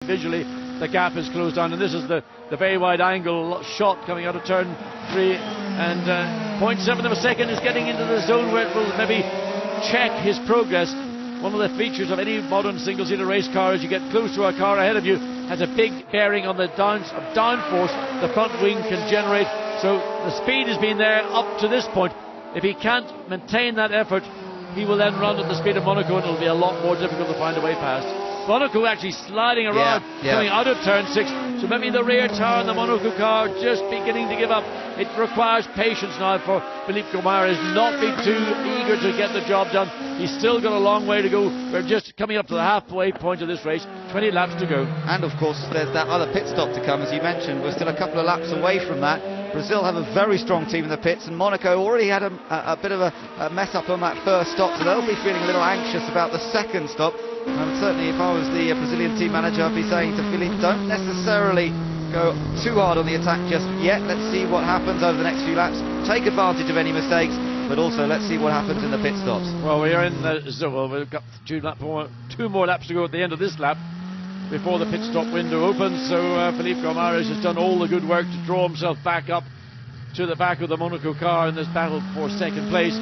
Visually, the gap is closed down, and this is the very wide angle shot coming out of turn 3, and 0.7 of a second is getting into the zone where it will maybe check his progress. One of the features of any modern single-seater race car is you get close to a car ahead of you, has a big bearing on the downforce the front wing can generate. So the speed has been there up to this point. If he can't maintain that effort, he will then run at the speed of Monaco, and it'll be a lot more difficult to find a way past. Monaco actually sliding around, coming out of turn 6, so maybe the rear tire in the Monaco car just beginning to give up. It requires patience now for Philippe Gomares, not be too eager to get the job done. He's still got a long way to go. We're just coming up to the halfway point of this race, 20 laps to go. And of course there's that other pit stop to come, as you mentioned. We're still a couple of laps away from that. Brazil have a very strong team in the pits, and Monaco already had a bit of a mess up on that first stop, so they'll be feeling a little anxious about the second stop. And certainly if I was the Brazilian team manager, I'd be saying to Philippe, don't necessarily go too hard on the attack just yet. Let's see what happens over the next few laps. Take advantage of any mistakes, but also let's see what happens in the pit stops. Well, we are in the zone. Well, we've got two more laps to go at the end of this lap before the pit stop window opens. So Philippe Gomares has done all the good work to draw himself back up to the back of the Monaco car in this battle for second place.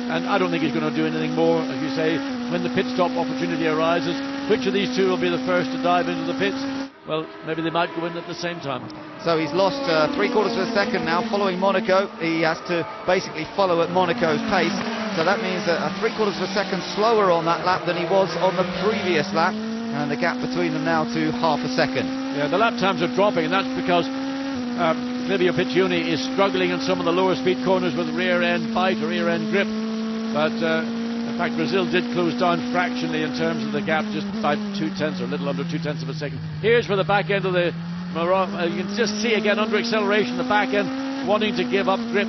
And I don't think he's going to do anything more. As you say, when the pit stop opportunity arises, which of these two will be the first to dive into the pits? Well, maybe they might go in at the same time. So he's lost 3/4 of a second now following Monaco. He has to basically follow at Monaco's pace. So that means that 3/4 of a second slower on that lap than he was on the previous lap. And the gap between them now to half a second. Yeah, the lap times are dropping, and that's because Fabio Piccioni is struggling in some of the lower speed corners with rear end bite or rear end grip. But in fact, Brazil did close down fractionally in terms of the gap, just by 0.2 or a little under 0.2 of a second. Here's where the back end of the you can just see again under acceleration the back end wanting to give up grip.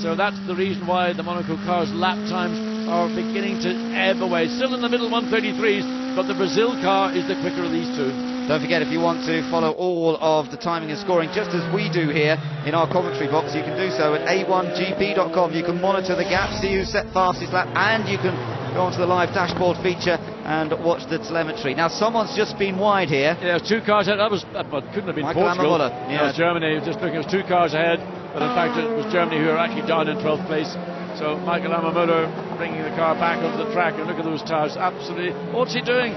So that's the reason why the Monaco car's lap times are beginning to ebb away. Still in the middle 133s, but the Brazil car is the quicker of these two. Don't forget, if you want to follow all of the timing and scoring, just as we do here in our commentary box, you can do so at A1GP.com. You can monitor the gap, see who set fastest lap, and you can go onto the live dashboard feature and watch the telemetry. Now, someone's just been wide here. Yeah, there's two cars ahead. That was, couldn't have been Michael Portugal. Yeah. It was Germany. Just looking, it was two cars ahead, but in fact it was Germany who are actually down in 12th place. So Michael Amamoto bringing the car back onto the track, and look at those tires. Absolutely, what's he doing?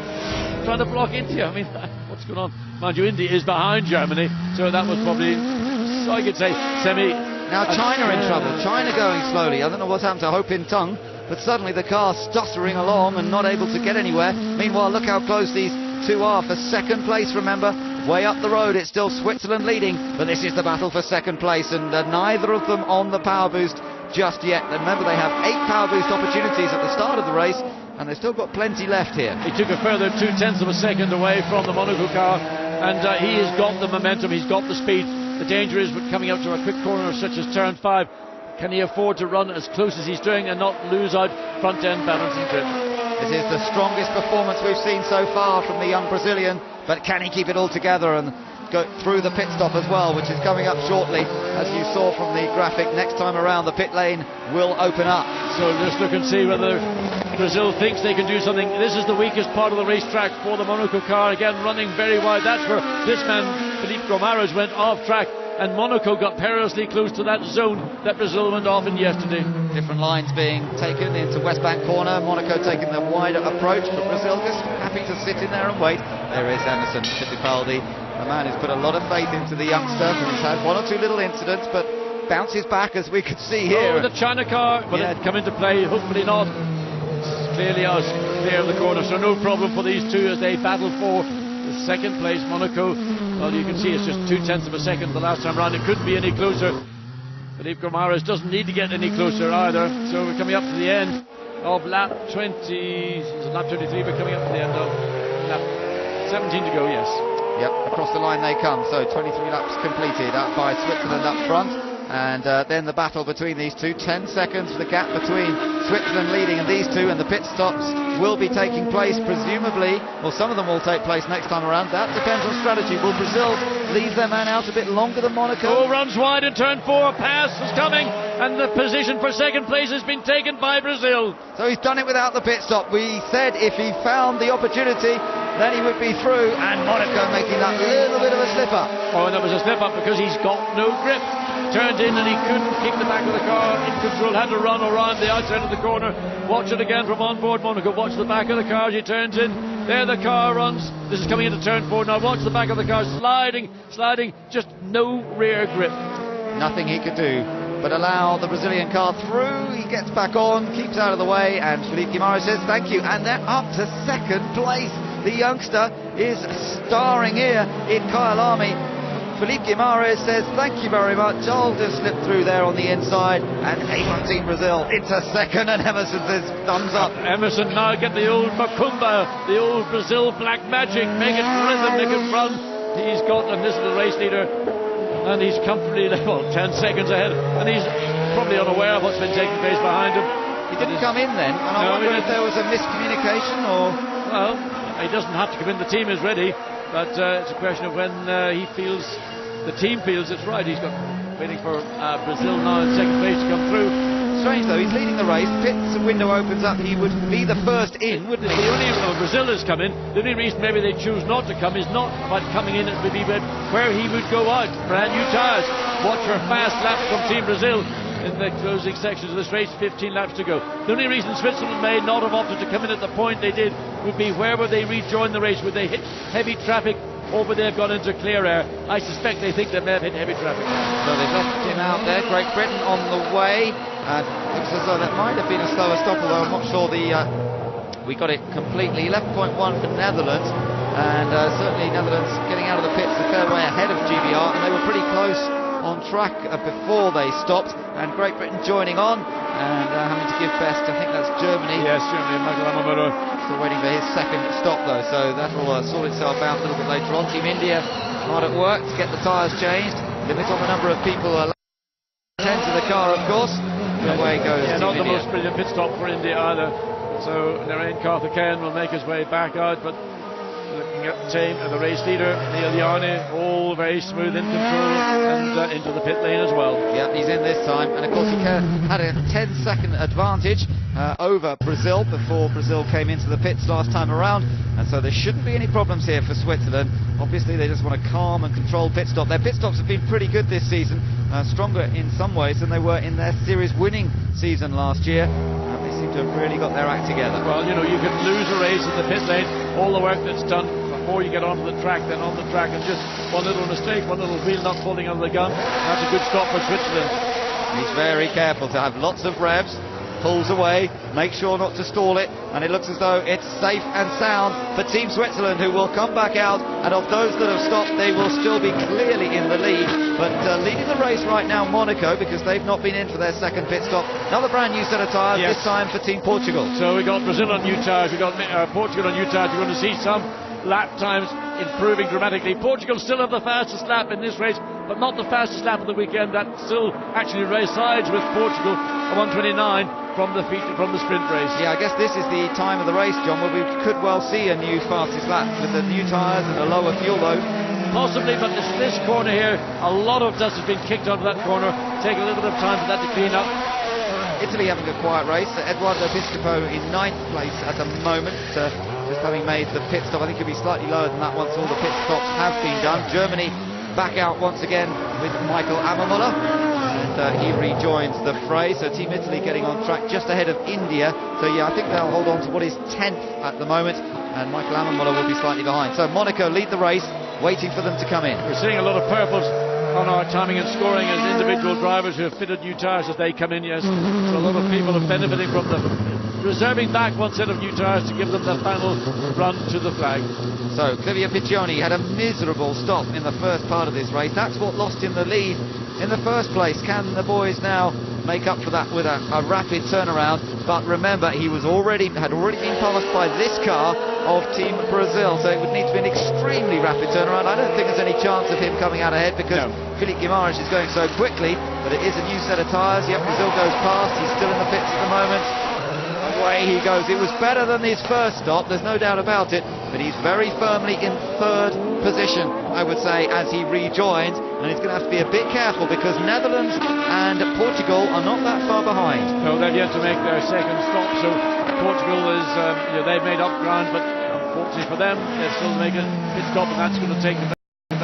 Trying to block India. I mean, what's going on? Mind you, India is behind Germany, so that was probably, so I could say, semi. Now China in trouble. China going slowly. I don't know what's happened to Ho Pin Tung, but suddenly the car stuttering along and not able to get anywhere. Meanwhile, look how close these two are for second place, remember. Way up the road, it's still Switzerland leading, but this is the battle for second place, and neither of them on the power boost just yet. Remember, they have 8 power boost opportunities at the start of the race, and they've still got plenty left here. He took a further 0.2 of a second away from the Monaco car, and he has got the momentum, he's got the speed. The danger is with coming up to a quick corner such as turn 5. Can he afford to run as close as he's doing and not lose out front end balance and grip? This is the strongest performance we've seen so far from the young Brazilian, but can he keep it all together and go through the pit stop as well, which is coming up shortly? As you saw from the graphic, next time around the pit lane will open up. So just look and see whether Brazil thinks they can do something. This is the weakest part of the racetrack for the Monaco car, again running very wide. That's where this man Philippe Gomares went off track, and Monaco got perilously close to that zone that Brazil went off in yesterday. Different lines being taken into West Bank corner, Monaco taking the wider approach, but Brazil just happy to sit in there and wait. There is Emerson Fittipaldi, a man who's put a lot of faith into the youngster, and he's had 1 or 2 little incidents, but bounces back, as we could see here. Oh, the China car, will it come into play? Hopefully not. It's clearly out clear of the corner, so no problem for these two as they battle for the second place. Monaco, well, you can see it's just 0.2 of a second the last time round. It couldn't be any closer. Philippe Gomares doesn't need to get any closer either. So we're coming up to the end of lap 20. Is it lap 23? We're coming up to the end of lap 17 to go, yes. Yep, across the line they come. So 23 laps completed, up by Switzerland up front. And then the battle between these two, 10 seconds for the gap between Switzerland leading and these two, and the pit stops will be taking place presumably, well, some of them will take place next time around. That depends on strategy. Will Brazil leave their man out a bit longer than Monaco? Oh, runs wide in turn 4, pass is coming, and the position for second place has been taken by Brazil. So he's done it without the pit stop. We said if he found the opportunity, then he would be through, and Monaco making that little bit of a slip-up. Oh, and that was a slip-up because he's got no grip. Turned in and he couldn't keep the back of the car in control, had to run around the outside of the corner. Watch it again from on board Monaco. Watch the back of the car as he turns in. There the car runs. This is coming into turn 4 now. Watch the back of the car sliding, just no rear grip. Nothing he could do but allow the Brazilian car through. He gets back on, keeps out of the way, and Felipe Guimarães says thank you, and they're up to second place. The youngster is starring here in Kyalami. Felipe Guimarães says thank you very much. I'll just slip through there on the inside, and A1 Team Brazil into second, and Emerson says thumbs up. Emerson now get the old Macumba, the old Brazil black magic, make it rhythm, make it run. He's got, and this is the race leader, and he's comfortably, 10 seconds ahead, and he's probably unaware of what's been taking place behind him. He didn't come in then, and I wonder if there was a miscommunication or... Well, he doesn't have to come in, the team is ready, but it's a question of when he feels, the team feels it's right. He's got waiting for Brazil now in second place to come through. Strange though, he's leading the race, pits window opens up, he would be the first in, wouldn't he? The only Brazil has come in, the only reason maybe they choose not to come is not about coming in, it would be where he would go out. Brand new tyres. Watch for fast laps from Team Brazil in the closing sections of this race, 15 laps to go. The only reason Switzerland may not have opted to come in at the point they did would be where would they rejoin the race? Would they hit heavy traffic, or would they have gone into clear air? I suspect they think they may have hit heavy traffic. So they've left him out there. Great Britain on the way. Looks as though that might have been a slower stop, although I'm not sure we got it completely. 11.1 for Netherlands, and certainly Netherlands getting out of the pits a fair way ahead of GBR, and they were pretty close on track before they stopped, and Great Britain joining on and having to give best. I think that's Germany. Yes, Germany, Michael Amamura. Still waiting for his second stop though, so that'll sort itself out a little bit later on. Team India hard at work to get the tyres changed. Limit on the number of people allowed to enter the car, of course. Away goes Team not the India. most brilliant pit stop for India either. So Narain Karthikeyan will make his way back out, but looking at the race leader, Neil Yarni, all very smooth in control and into the pit lane as well. Yeah, he's in this time, and of course he had a 10-second advantage over Brazil before Brazil came into the pits last time around, and so there shouldn't be any problems here for Switzerland. Obviously they just want a calm and controlled pit stop. Their pit stops have been pretty good this season, stronger in some ways than they were in their series winning season last year. They seem to have really got their act together. Well, you know, you can lose a race in the pit lane, all the work that's done before you get onto the track, then on the track, and just one little mistake, one little wheel not falling under the gun, that's a good stop for Switzerland. He's very careful to have lots of revs, pulls away, make sure not to stall it, and it looks as though it's safe and sound for Team Switzerland, who will come back out, and of those that have stopped, they will still be clearly in the lead, but leading the race right now, Monaco, because they've not been in for their second pit stop. Another brand new set of tyres, yes. This time for Team Portugal. So we got Brazil on new tyres, we got Portugal on new tyres. We're going to see some lap times improving dramatically. Portugal still have the fastest lap in this race, but not the fastest lap of the weekend. That still actually resides with Portugal, a 1:29 from the sprint race. Yeah, I guess this is the time of the race, John, where we could well see a new fastest lap with the new tyres and a lower fuel load. Possibly, but this corner here, a lot of dust has been kicked onto that corner. Take a little bit of time for that to clean up. Italy having a quiet race. Eduardo Piscopo in 9th place at the moment, just having made the pit stop. I think he'll be slightly lower than that once all the pit stops have been done. Germany back out once again with Michael Amamura, and he rejoins the fray. So Team Italy getting on track just ahead of India. So yeah, I think they'll hold on to what is 10th at the moment, and Michael Amamura will be slightly behind. So Monaco lead the race, waiting for them to come in. We're seeing a lot of purples on our timing and scoring as individual drivers who have fitted new tyres as they come in, yes. So a lot of people are benefiting from them, reserving back one set of new tyres to give them the final run to the flag. So Clivia Piccioni had a miserable stop in the first part of this race. That's what lost him the lead in the first place. Can the boys now make up for that with a rapid turnaround? But remember, he had already been passed by this car of Team Brazil, so it would need to be an extremely rapid turnaround. I don't think there's any chance of him coming out ahead because Felipe Guimarães is going so quickly, but it is a new set of tyres. Yep, Brazil goes past, he's still in the pits at the moment. Away he goes. It was better than his first stop, there's no doubt about it, but he's very firmly in 3rd position, I would say, as he rejoins, and he's going to have to be a bit careful because Netherlands and Portugal are not that far behind. No, they've yet to make their second stop, so Portugal is, they've made up ground, but Fortunately for them, they're still making a pit stop, and that's going to take them